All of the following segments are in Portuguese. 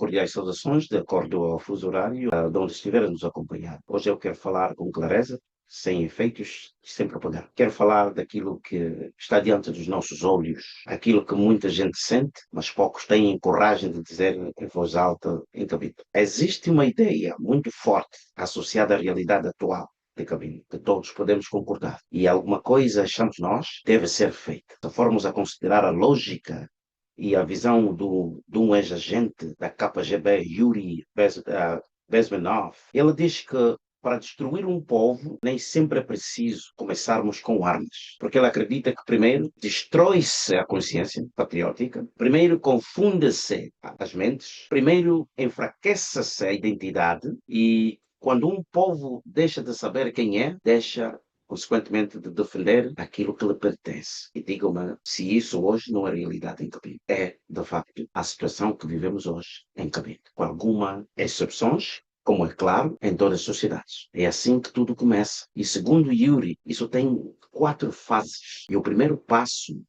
cordiais saudações, de acordo ao fuso horário, de onde estiver a nos acompanhar. Hoje eu quero falar com clareza, sem efeitos e sem propaganda. Quero falar daquilo que está diante dos nossos olhos, aquilo que muita gente sente, mas poucos têm coragem de dizer em voz alta em cabine. Existe uma ideia muito forte associada à realidade atual de cabine, que todos podemos concordar. E alguma coisa, achamos nós, deve ser feita. Se formos a considerar a lógica e a visão de um ex-agente da KGB, Yuri Bezmenov, ele diz que para destruir um povo, nem sempre é preciso começarmos com armas. Porque ele acredita que primeiro destrói-se a consciência patriótica, primeiro confunde-se as mentes, primeiro enfraquece-se a identidade e quando um povo deixa de saber quem é, deixa consequentemente de defender aquilo que lhe pertence. E digam-me se isso hoje não é realidade em cabine. É, de facto, a situação que vivemos hoje em cabine. Com algumas exceções, como é claro, em todas as sociedades. É assim que tudo começa. E segundo Yuri, isso tem 4 fases. E o primeiro passo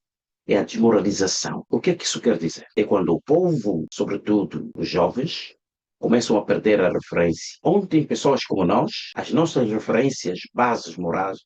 é a desmoralização. O que é que isso quer dizer? É quando o povo, sobretudo os jovens, começam a perder a referência. Ontem, pessoas como nós, as nossas referências, bases morais,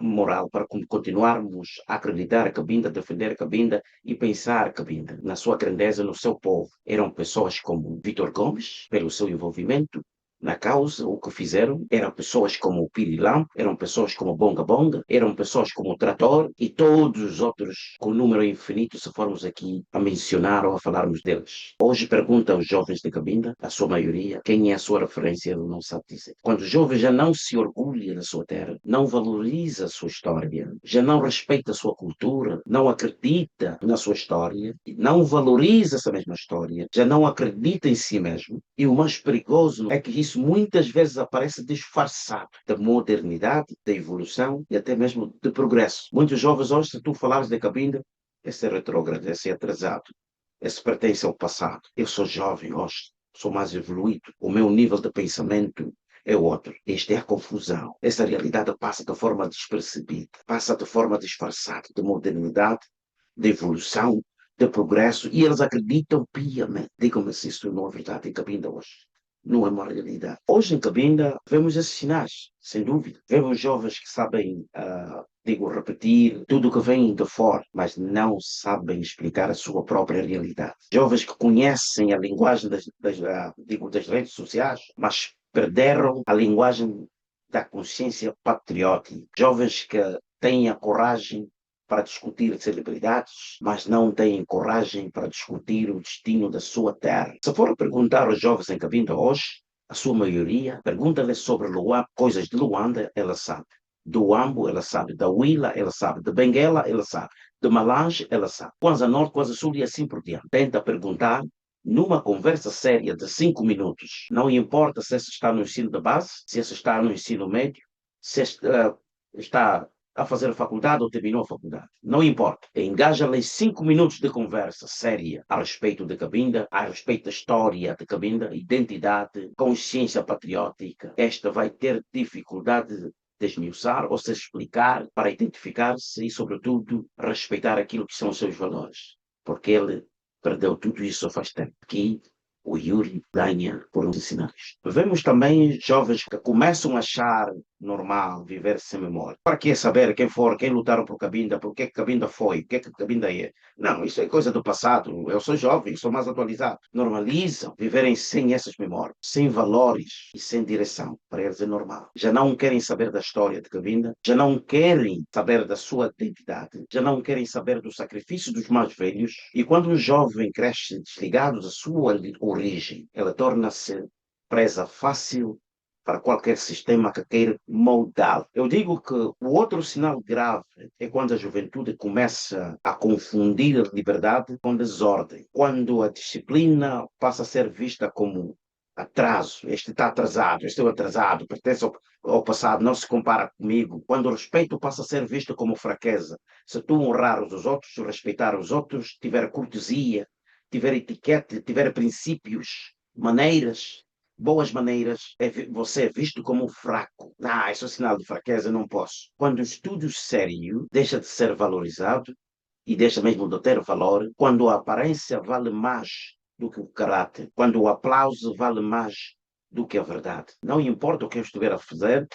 moral para continuarmos a acreditar a Cabinda, defender a Cabinda e pensar a Cabinda na sua grandeza, no seu povo. Eram pessoas como Vítor Gomes, pelo seu envolvimento na causa, o que fizeram, eram pessoas como o Pirilampo, eram pessoas como o Bonga Bonga, eram pessoas como o Trator e todos os outros, com número infinito, se formos aqui a mencionar ou a falarmos deles. Hoje pergunta aos jovens de Cabinda, a sua maioria, quem é a sua referência, ele não sabe dizer. Quando o jovem já não se orgulha da sua terra, não valoriza a sua história, já não respeita a sua cultura, não acredita na sua história, não valoriza essa mesma história, já não acredita em si mesmo, e o mais perigoso é que isso muitas vezes aparece disfarçado da modernidade, da evolução e até mesmo de progresso. Muitos jovens hoje, se tu falares de Cabinda, esse é retrógrado, esse é atrasado, esse pertence ao passado. Eu sou jovem hoje, sou mais evoluído, o meu nível de pensamento é outro. Esta é a confusão. Essa realidade passa de forma despercebida, passa de forma disfarçada de modernidade, de evolução, de progresso, e eles acreditam piamente. Digam-me se isso não é verdade em Cabinda hoje. Não é uma realidade. Hoje em Cabinda vemos esses sinais, sem dúvida. Vemos jovens que sabem, repetir tudo o que vem de fora, mas não sabem explicar a sua própria realidade. Jovens que conhecem a linguagem das redes sociais, mas perderam a linguagem da consciência patriótica. Jovens que têm a coragem para discutir celebridades, mas não têm coragem para discutir o destino da sua terra. Se for perguntar aos jovens em Cabinda hoje, a sua maioria, pergunta-lhes sobre Luanda, coisas de Luanda, ela sabe. Do Ambo, ela sabe. Da Huila, ela sabe. De Benguela, ela sabe. De Malange, ela sabe. Kwanza Norte, Kwanza Sul e assim por diante. Tenta perguntar numa conversa séria de 5 minutos. Não importa se esse está no ensino de base, se esse está no ensino médio, se está a fazer a faculdade ou terminou a faculdade. Não importa. Engaja-lhe 5 minutos de conversa séria a respeito de Cabinda, a respeito da história de Cabinda, identidade, consciência patriótica. Esta vai ter dificuldade de desmiuçar ou se explicar para identificar-se e, sobretudo, respeitar aquilo que são os seus valores. Porque ele perdeu tudo isso faz tempo. Aqui, o Yuri ganha por uns cenários. Vemos também jovens que começam a achar normal viver sem memória. Para que saber quem lutaram por Cabinda, por que Cabinda foi, o que Cabinda é? Não, isso é coisa do passado. Eu sou jovem, sou mais atualizado. Normalizam viverem sem essas memórias, sem valores e sem direção. Para eles é normal. Já não querem saber da história de Cabinda, já não querem saber da sua identidade, já não querem saber do sacrifício dos mais velhos. E quando um jovem cresce desligado da sua origem, ela torna-se presa fácil para qualquer sistema que queira moldá-lo. Eu digo que o outro sinal grave é quando a juventude começa a confundir a liberdade com desordem, quando a disciplina passa a ser vista como atraso, este está atrasado, este é atrasado, pertence ao passado, não se compara comigo. Quando o respeito passa a ser visto como fraqueza, se tu honrares os outros, respeitar os outros, tiver cortesia, tiver etiqueta, tiver princípios, maneiras, boas maneiras, você é visto como fraco. Isso é sinal de fraqueza, não posso. Quando o estudo sério deixa de ser valorizado e deixa mesmo de ter valor, quando a aparência vale mais do que o caráter, quando o aplauso vale mais do que a verdade. Não importa o que eu estiver a fazer,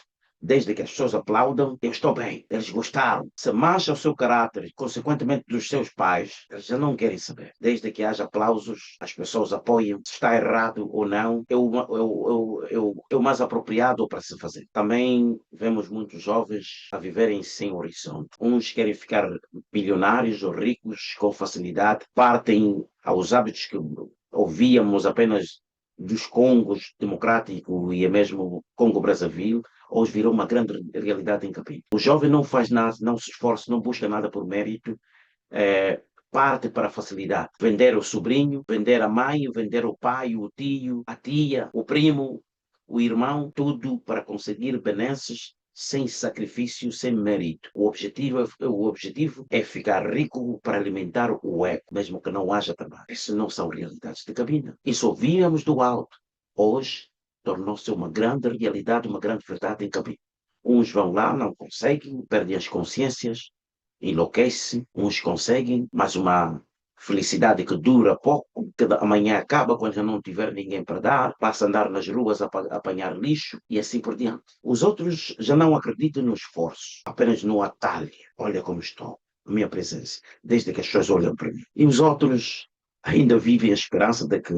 desde que as pessoas aplaudam, eu estou bem, eles gostaram. Se mancha o seu caráter, consequentemente dos seus pais, eles já não querem saber. Desde que haja aplausos, as pessoas apoiam. Se está errado ou não, é o mais apropriado para se fazer. Também vemos muitos jovens a viverem sem horizonte. Uns querem ficar bilionários ou ricos com facilidade, partem aos hábitos que ouvíamos apenas dos Congos democrático e é mesmo Congo-Brazzaville, hoje virou uma grande realidade em Cabinda. O jovem não faz nada, não se esforça, não busca nada por mérito, parte para a facilidade. Vender o sobrinho, vender a mãe, vender o pai, o tio, a tia, o primo, o irmão, tudo para conseguir benesses sem sacrifício, sem mérito. O objetivo é ficar rico para alimentar o ego, mesmo que não haja trabalho. Essas não são realidades de Cabinda. Isso ouvíamos do alto. Hoje tornou-se uma grande realidade, uma grande verdade em Cabinda. Uns vão lá, não conseguem, perdem as consciências, enlouquecem, uns conseguem, mas uma felicidade que dura pouco, que amanhã acaba quando já não tiver ninguém para dar, passa a andar nas ruas a apanhar lixo e assim por diante. Os outros já não acreditam no esforço, apenas no atalho. Olha como estou, a minha presença, desde que as pessoas olham para mim. E os outros ainda vivem a esperança de que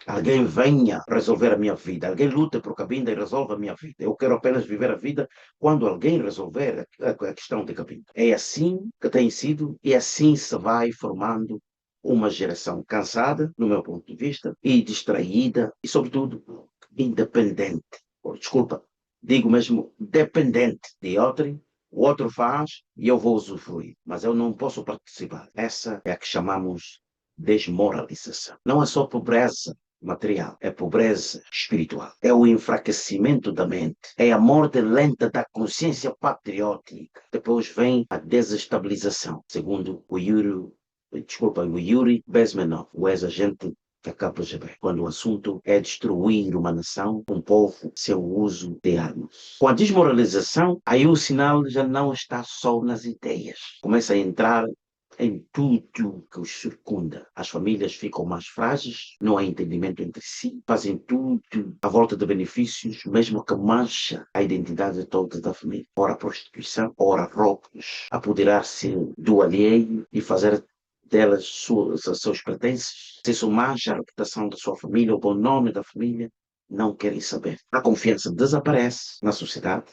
alguém venha resolver a minha vida, alguém luta por Cabinda e resolve a minha vida. Eu quero apenas viver a vida quando alguém resolver a questão de Cabinda. É assim que tem sido e assim se vai formando uma geração cansada, no meu ponto de vista, e distraída e, sobretudo, independente. Desculpa, digo mesmo dependente de outrem. O outro faz e eu vou usufruir, mas eu não posso participar. Essa é a que chamamos desmoralização. Não é só pobreza material, é pobreza espiritual, é o enfraquecimento da mente, é a morte lenta da consciência patriótica. Depois vem a desestabilização, segundo o Yuri Bezmenov, o ex-agente da KGB, quando o assunto é destruir uma nação, um povo, seu uso de armas. Com a desmoralização, aí o sinal já não está só nas ideias, começa a entrar em tudo que os circunda. As famílias ficam mais frágeis, não há entendimento entre si, fazem tudo à volta de benefícios, mesmo que mancha a identidade toda da família. Ora prostituição, ora roubos, apoderar-se do alheio e fazer delas seus pertences. Se isso mancha a reputação da sua família, o bom nome da família, não querem saber. A confiança desaparece na sociedade.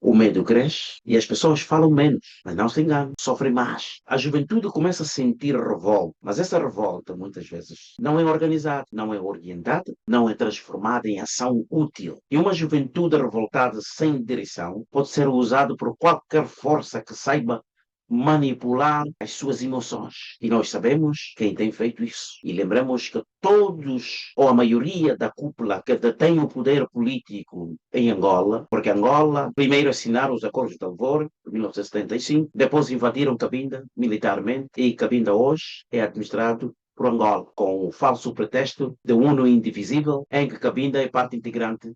O medo cresce e as pessoas falam menos, mas não se enganam, sofrem mais. A juventude começa a sentir revolta, mas essa revolta, muitas vezes, não é organizada, não é orientada, não é transformada em ação útil. E uma juventude revoltada sem direção pode ser usada por qualquer força que saiba manipular as suas emoções. E nós sabemos quem tem feito isso. E lembramos que todos, ou a maioria da cúpula que detém o poder político em Angola, porque Angola primeiro assinaram os acordos de Alvor, em 1975, depois invadiram Cabinda militarmente, e Cabinda hoje é administrado por Angola, com o falso pretexto de UNO indivisível, em que Cabinda é parte integrante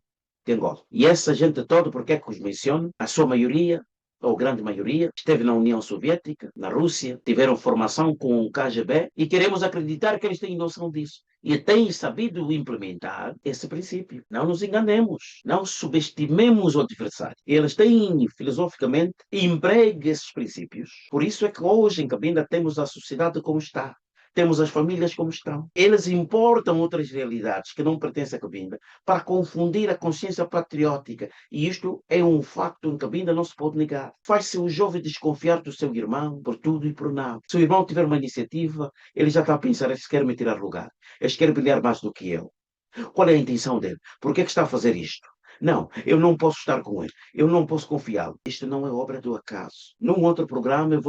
de Angola. E essa gente toda, porque é que os menciono? A sua maioria ou grande maioria, esteve na União Soviética, na Rússia, tiveram formação com o KGB e queremos acreditar que eles têm noção disso. E têm sabido implementar esse princípio. Não nos enganemos, não subestimemos o adversário. Eles têm, filosoficamente, emprego esses princípios. Por isso é que hoje em Cabinda temos a sociedade como está. Temos as famílias como estão. Eles importam outras realidades que não pertencem a Cabinda para confundir a consciência patriótica. E isto é um facto em Cabinda, não se pode negar. Faz-se o jovem desconfiar do seu irmão por tudo e por nada. Se o irmão tiver uma iniciativa, ele já está a pensar, eles querem me tirar lugar. Eles querem brilhar mais do que eu. Qual é a intenção dele? Por que é que está a fazer isto? Não, eu não posso estar com ele. Eu não posso confiá-lo. Isto não é obra do acaso. Num outro programa eu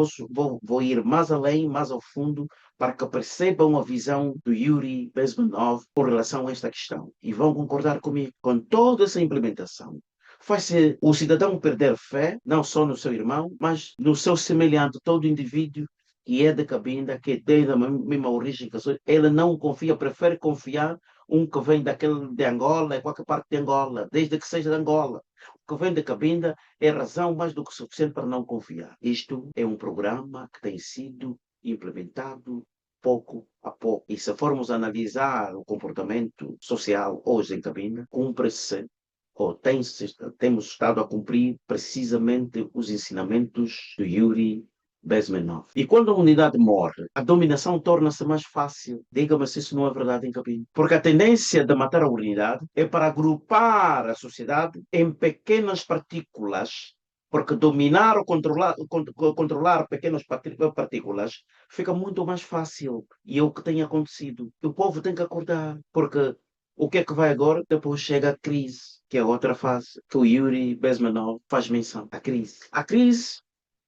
vou ir mais além, mais ao fundo, para que percebam a visão do Yuri Bezmenov com relação a esta questão. E vão concordar comigo. Com toda essa implementação, faz-se o cidadão perder fé, não só no seu irmão, mas no seu semelhante, todo indivíduo que é de Cabinda, que tem a mesma origem que sou. Ele não confia, prefere confiar que vem daquele de Angola, é qualquer parte de Angola, desde que seja de Angola. O que vem de Cabinda é razão mais do que suficiente para não confiar. Isto é um programa que tem sido implementado pouco a pouco. E se formos analisar o comportamento social hoje em cabina, cumpre-se ou temos estado a cumprir precisamente os ensinamentos do Yuri Bezmenov. E quando a unidade morre, a dominação torna-se mais fácil. Diga-me se isso não é verdade em cabine. Porque a tendência de matar a unidade é para agrupar a sociedade em pequenas partículas, porque dominar ou controlar pequenas partículas fica muito mais fácil. E é o que tem acontecido. O povo tem que acordar, porque o que é que vai agora? Depois chega a crise, que é outra fase que o Yuri Bezmenov faz menção. A crise. A crise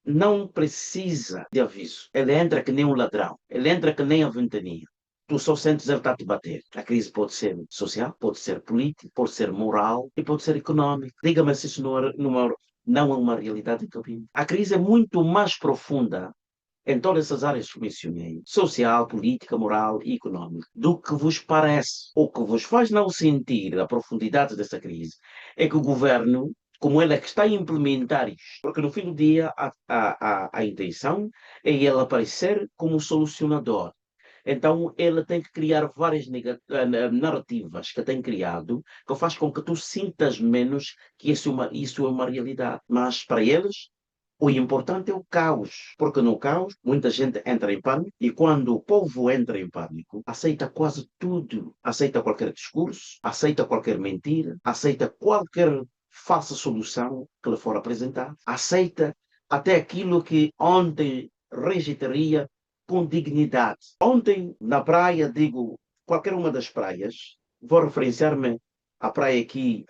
não precisa de aviso. Ele entra que nem um ladrão. Ele entra que nem a ventania. Tu só sentes ele está a te bater. A crise pode ser social, pode ser política, pode ser moral e pode ser económica. Diga-me se isso não é uma realidade em cabine. A crise é muito mais profunda em todas essas áreas que mencionei, social, política, moral e económica, do que vos parece. O que vos faz não sentir a profundidade dessa crise é que o governo, como ele é que está a implementar isto, porque no fim do dia a intenção é ele aparecer como solucionador. Então ele tem que criar várias narrativas que tem criado que faz com que tu sintas menos que isso é uma realidade. Mas para eles o importante é o caos, porque no caos muita gente entra em pânico e quando o povo entra em pânico, aceita quase tudo. Aceita qualquer discurso, aceita qualquer mentira, aceita qualquer falsa solução que lhe for apresentada, aceita até aquilo que ontem rejeitaria com dignidade. Ontem, na praia, digo, qualquer uma das praias, vou referenciar-me à praia aqui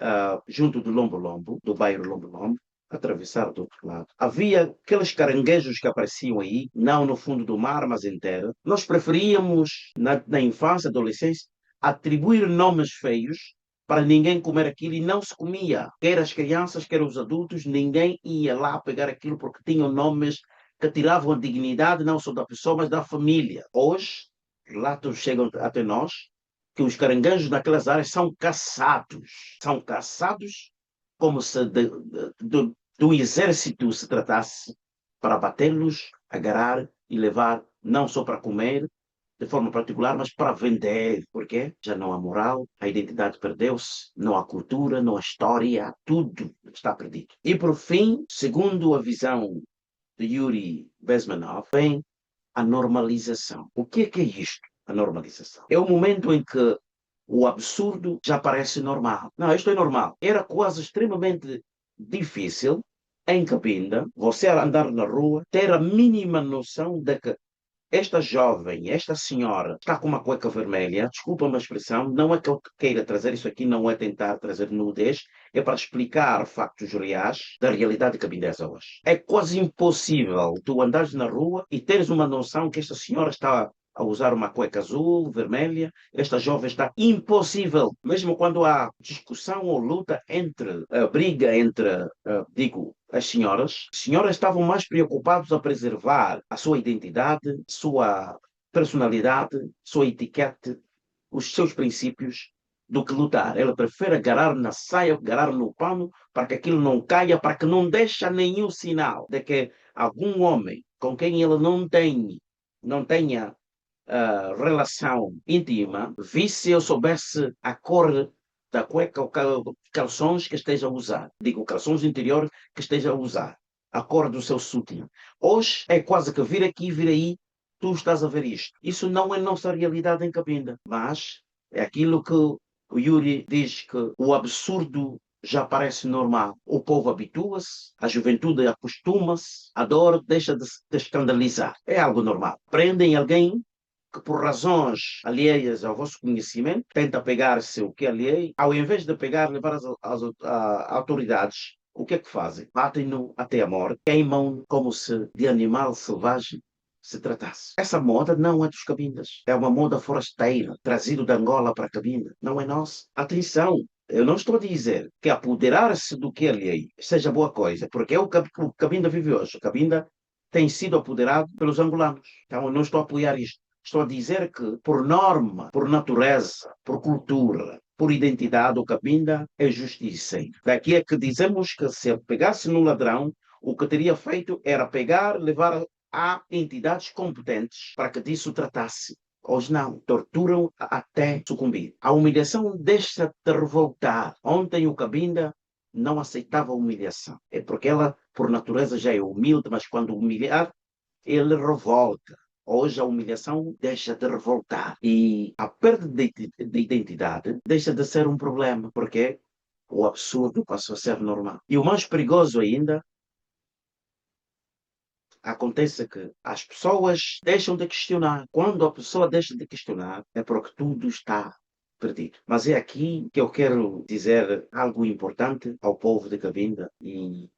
junto do Lombo Lombo, do bairro Lombo Lombo, atravessar do outro lado. Havia aqueles caranguejos que apareciam aí, não no fundo do mar, mas em terra. Nós preferíamos, na infância, adolescência, atribuir nomes feios para ninguém comer aquilo e não se comia. Quer as crianças, quer os adultos, ninguém ia lá pegar aquilo porque tinham nomes que tiravam a dignidade não só da pessoa, mas da família. Hoje, relatos chegam até nós que os caranguejos naquelas áreas são caçados. São caçados como se do exército se tratasse para batê-los, agarrar e levar não só para comer, de forma particular, mas para vender. Porque já não há moral, a identidade perdeu-se, não há cultura, não há história, tudo está perdido. E por fim, segundo a visão de Yuri Bezmenov, vem a normalização. O que é isto, a normalização? É o momento em que o absurdo já parece normal. Não, isto é normal. Era quase extremamente difícil, em Cabinda, você andar na rua, ter a mínima noção de que esta jovem, esta senhora, está com uma cueca vermelha. Desculpa uma expressão, não é que eu queira trazer isso aqui, não é tentar trazer nudez, é para explicar factos reais da realidade cabindesa hoje. É quase impossível tu andares na rua e teres uma noção que esta senhora está a usar uma cueca azul, vermelha, esta jovem está impossível. Mesmo quando há discussão ou luta briga entre, digo, as senhoras estavam mais preocupadas a preservar a sua identidade, sua personalidade, sua etiquette, os seus princípios, do que lutar. Ela prefere agarrar na saia, agarrar no pano, para que aquilo não caia, para que não deixe nenhum sinal de que algum homem com quem ela não tenha relação íntima, visse ou soubesse a cor da cueca ou calções que esteja a usar. Digo, calções interiores que esteja a usar. A cor do seu sutiã. Hoje é quase que vir aqui, vir aí, tu estás a ver isto. Isso não é nossa realidade em Cabinda, mas é aquilo que o Yuri diz que o absurdo já parece normal. O povo habitua-se, a juventude acostuma-se, a dor deixa de escandalizar. É algo normal. Prendem alguém que por razões alheias ao vosso conhecimento, tenta pegar-se o que é alheio, ao invés de pegar, levar às autoridades, o que é que fazem? Batem-no até a morte, queimam como se de animal selvagem se tratasse. Essa moda não é dos cabindas, é uma moda forasteira, trazida de Angola para a cabinda, não é nossa. Atenção, eu não estou a dizer que apoderar-se do que é alheio seja boa coisa, porque é o que o Cabinda vive hoje. O Cabinda tem sido apoderado pelos angolanos. Então eu não estou a apoiar isto. Estou a dizer que, por norma, por natureza, por cultura, por identidade, o Cabinda é justiceiro. Daqui é que dizemos que se pegasse no ladrão, o que teria feito era pegar, levar há entidades competentes para que disso tratasse. Hoje não, torturam até sucumbir. A humilhação deixa de revoltar. Ontem o Cabinda não aceitava a humilhação. É porque ela, por natureza, já é humilde, mas quando humilhar, ele revolta. Hoje a humilhação deixa de revoltar. E a perda de identidade deixa de ser um problema, porque o absurdo passou a ser normal. E o mais perigoso ainda, acontece que as pessoas deixam de questionar. Quando a pessoa deixa de questionar, é porque tudo está perdido. Mas é aqui que eu quero dizer algo importante ao povo de Cabinda e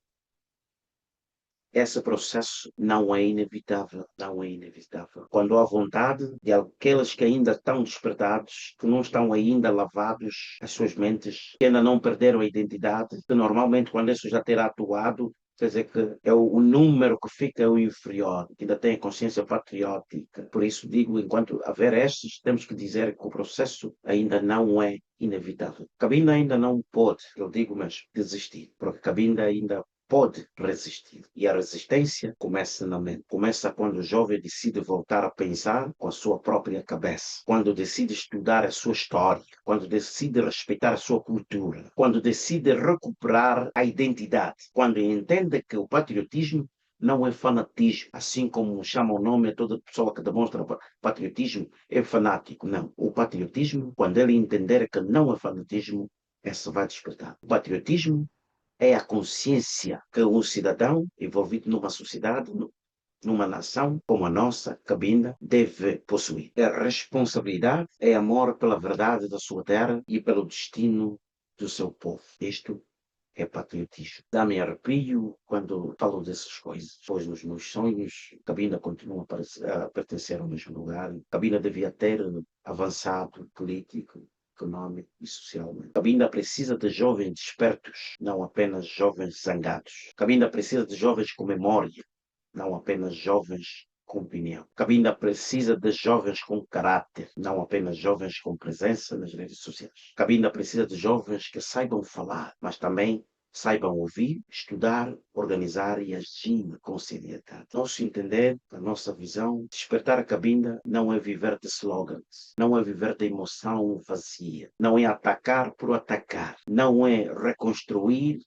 esse processo não é inevitável, não é inevitável. Quando há vontade de aqueles que ainda estão despertados, que não estão ainda lavados as suas mentes, que ainda não perderam a identidade, que normalmente quando isso já terá atuado, quer dizer que é o número que fica o inferior, que ainda tem a consciência patriótica. Por isso digo, enquanto haver estes, temos que dizer que o processo ainda não é inevitável. Cabinda ainda não pode, eu digo, mas desistir, porque Cabinda ainda pode resistir. E a resistência começa na mente. Começa quando o jovem decide voltar a pensar com a sua própria cabeça. Quando decide estudar a sua história. Quando decide respeitar a sua cultura. Quando decide recuperar a identidade. Quando entende que o patriotismo não é fanatismo, assim como chama o nome a toda pessoa que demonstra patriotismo, é fanático. Não. O patriotismo, quando ele entender que não é fanatismo, esse vai despertar. O patriotismo é a consciência que um cidadão envolvido numa sociedade, numa nação como a nossa, Cabinda, deve possuir. É responsabilidade, é amor pela verdade da sua terra e pelo destino do seu povo. Isto é patriotismo. Dá-me arrepio quando falo dessas coisas. Pois nos meus sonhos, Cabinda continua a pertencer ao mesmo lugar. Cabinda devia ter avançado político, econômico e socialmente. Cabinda precisa de jovens despertos, não apenas jovens zangados. Cabinda precisa de jovens com memória, não apenas jovens com opinião. Cabinda precisa de jovens com caráter, não apenas jovens com presença nas redes sociais. Cabinda precisa de jovens que saibam falar, mas também saibam ouvir, estudar, organizar e agir com seriedade. Nosso entender, a nossa visão, despertar a Cabinda não é viver de slogans, não é viver de emoção vazia, não é atacar por atacar, não é reconstruir,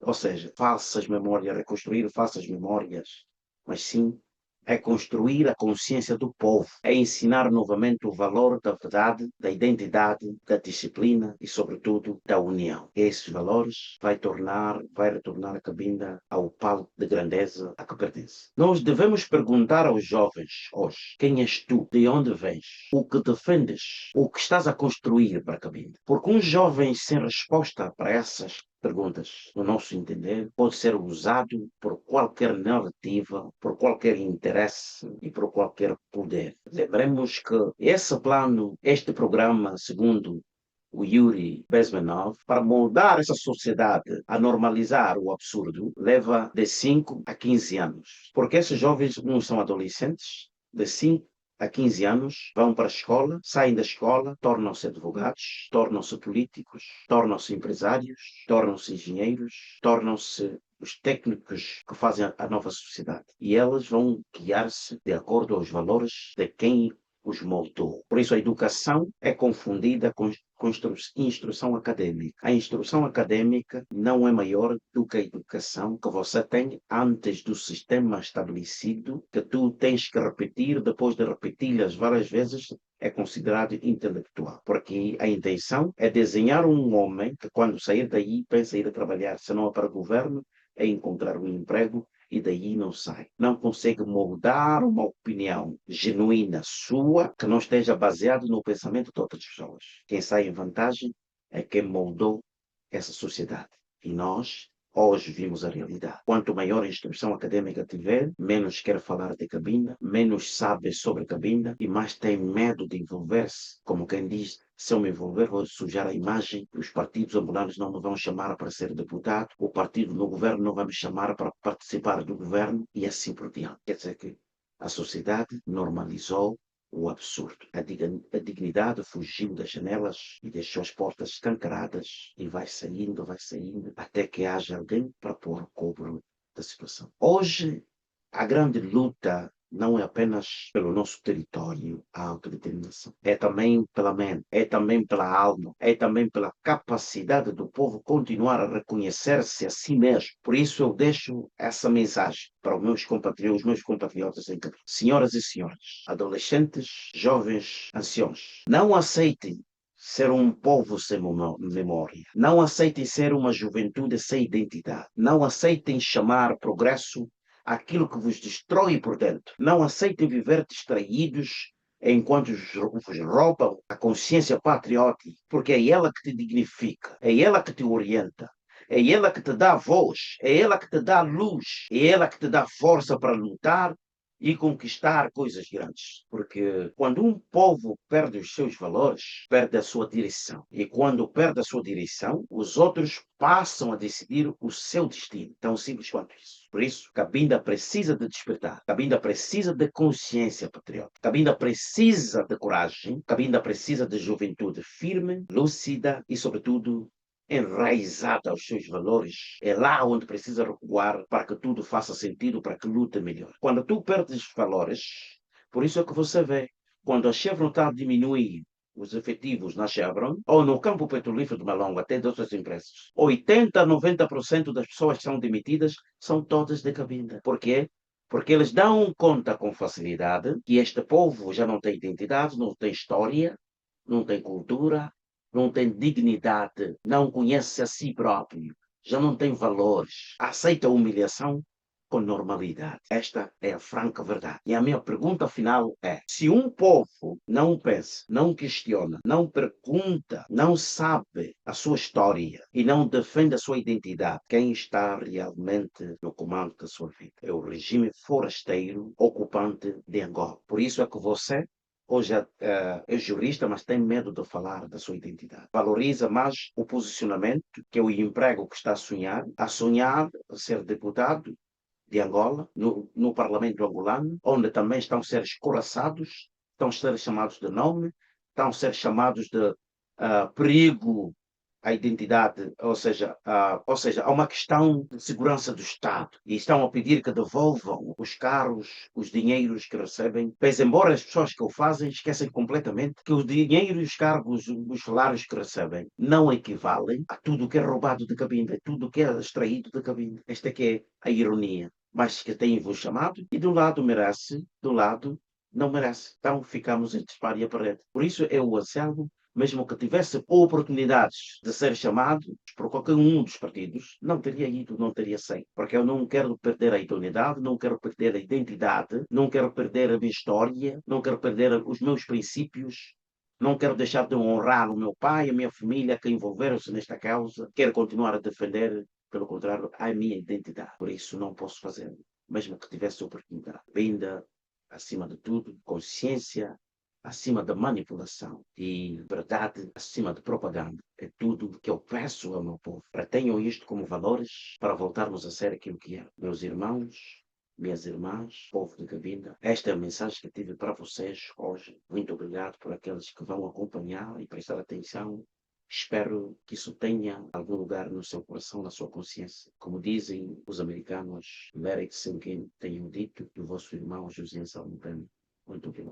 ou seja, falsas memórias, reconstruir falsas memórias, mas sim é construir a consciência do povo, é ensinar novamente o valor da verdade, da identidade, da disciplina e, sobretudo, da união. Esses valores vai retornar a Cabinda ao palco de grandeza a que pertence. Nós devemos perguntar aos jovens hoje: quem és tu? De onde vens? O que defendes? O que estás a construir para a Cabinda? Porque um jovem sem resposta para essas perguntas, no nosso entender, pode ser usado por qualquer narrativa, por qualquer interesse e por qualquer poder. Lembremos que esse plano, este programa, segundo o Yuri Bezmenov, para moldar essa sociedade a normalizar o absurdo, leva de 5 a 15 anos. Porque esses jovens, uns são adolescentes, de 5 a 15 anos, vão para a escola, saem da escola, tornam-se advogados, tornam-se políticos, tornam-se empresários, tornam-se engenheiros, tornam-se os técnicos que fazem a nova sociedade. E elas vão guiar-se de acordo aos valores de quem os moldou. Por isso a educação é confundida com instrução acadêmica. A instrução acadêmica não é maior do que a educação que você tem antes do sistema estabelecido, que tu tens que repetir, depois de repeti-las várias vezes, é considerado intelectual. Porque a intenção é desenhar um homem que, quando sair daí, pensa ir a trabalhar, se não é para o governo, é encontrar um emprego e daí não sai. Não consegue moldar uma opinião genuína sua que não esteja baseada no pensamento de outras pessoas. Quem sai em vantagem é quem moldou essa sociedade. E nós hoje vimos a realidade. Quanto maior a instrução acadêmica tiver, menos quer falar de Cabinda, menos sabe sobre Cabinda e mais tem medo de envolver-se. Como quem diz, se eu me envolver, vou sujar a imagem, os partidos ambulados não me vão chamar para ser deputado, o partido no governo não vai me chamar para participar do governo e assim por diante. Quer dizer que a sociedade normalizou o absurdo. A dignidade fugiu das janelas e deixou as portas escancaradas e vai saindo, até que haja alguém para pôr o cobro da situação. Hoje, a grande luta não é apenas pelo nosso território a autodeterminação. É também pela mente, é também pela alma, é também pela capacidade do povo continuar a reconhecer-se a si mesmo. Por isso eu deixo essa mensagem para os meus compatriotas em Cabo. Senhoras e senhores, adolescentes, jovens, anciãos, não aceitem ser um povo sem memória. Não aceitem ser uma juventude sem identidade. Não aceitem chamar progresso aquilo que vos destrói por dentro. Não aceitem viver distraídos enquanto vos roubam a consciência patriótica, porque é ela que te dignifica, é ela que te orienta, é ela que te dá voz, é ela que te dá luz, é ela que te dá força para lutar e conquistar coisas grandes. Porque quando um povo perde os seus valores, perde a sua direção. E quando perde a sua direção, os outros passam a decidir o seu destino. Tão simples quanto isso. Por isso, Cabinda precisa de despertar. Cabinda precisa de consciência patriótica. Cabinda precisa de coragem. Cabinda precisa de juventude firme, lúcida e, sobretudo, enraizada aos seus valores. É lá onde precisa recuar para que tudo faça sentido, para que lute melhor. Quando tu perdes valores, por isso é que você vê, quando a Chevron está a diminuir os efetivos na Chevron, ou no campo petrolífero de Malonga, até de outras empresas, 80% a 90% das pessoas que são demitidas são todas de Cabinda. Por quê? Porque eles dão conta com facilidade que este povo já não tem identidade, não tem história, não tem cultura, não tem dignidade, não conhece a si próprio, já não tem valores, aceita a humilhação com normalidade. Esta é a franca verdade. E a minha pergunta final é: se um povo não pensa, não questiona, não pergunta, não sabe a sua história e não defende a sua identidade, quem está realmente no comando da sua vida? É o regime forasteiro ocupante de Angola. Por isso é que você hoje é jurista, mas tem medo de falar da sua identidade. Valoriza mais o posicionamento, que é o emprego que está a sonhar ser deputado de Angola, no Parlamento angolano, onde também estão a ser escoraçados, estão a ser chamados de nome, estão a ser chamados de perigo à identidade, ou seja, há uma questão de segurança do Estado e estão a pedir que devolvam os carros, os dinheiros que recebem, pois embora as pessoas que o fazem esquecem completamente que os dinheiros, os cargos, os salários que recebem não equivalem a tudo o que é roubado de Cabinda, tudo o que é extraído de Cabinda. Esta é que é a ironia. Mas que têm-vos chamado e de um lado merece, do lado não merece. Então ficamos entre espalha e a parede. Por isso eu, Anselmo, mesmo que tivesse oportunidades de ser chamado por qualquer um dos partidos, não teria ido, não teria saído. Porque eu não quero perder a idoneidade, não quero perder a identidade, não quero perder a minha história, não quero perder os meus princípios, não quero deixar de honrar o meu pai, a minha família que envolveram-se nesta causa. Quero continuar a defender, pelo contrário, a minha identidade. Por isso não posso fazer, mesmo que tivesse oportunidade. Ainda, acima de tudo, consciência, acima da manipulação e verdade, acima de propaganda. É tudo que eu peço ao meu povo. Para tenham isto como valores para voltarmos a ser aquilo que é. Meus irmãos, minhas irmãs, povo de Cabinda, esta é a mensagem que tive para vocês hoje. Muito obrigado por aqueles que vão acompanhar e prestar atenção. Espero que isso tenha algum lugar no seu coração, na sua consciência. Como dizem os americanos, let it sink in, tenham dito que o vosso irmão José Salmo. Muito obrigado.